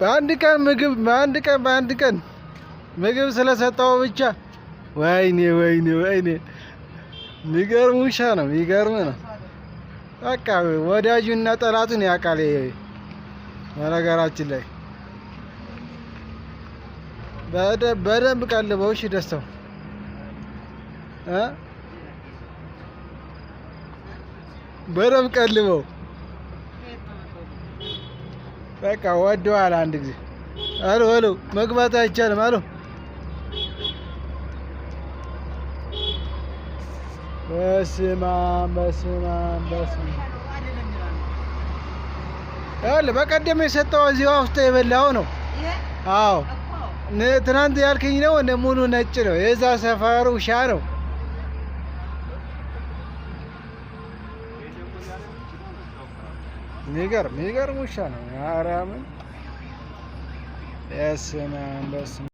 በአንድ ቀን ምግብ ስለሰጠው ብቻ ወይኔ የሚገርም ውሻ ነው። የሚገርም ነው። በቃ ወዳጁና ጠላቱን ያውቃል። በነገራችን ላይ በደንብ ቀልበው። እሺ ደስታው በደንብ ቀልበው። በቃ ወደዋል። አንድ ጊዜ አሎ መግባት አይቻልም። አሎ በስመ አብ በቀደም የሰጠው እዚህ ውስጥ የበላው ነው። አዎ ትናንት ያልከኝ ነው። እንደ ሙሉ ነጭ ነው። የዛ ሰፈር ውሻ ነው። የሚገርም ውሻ ነው። ማርያምን በስመ አብ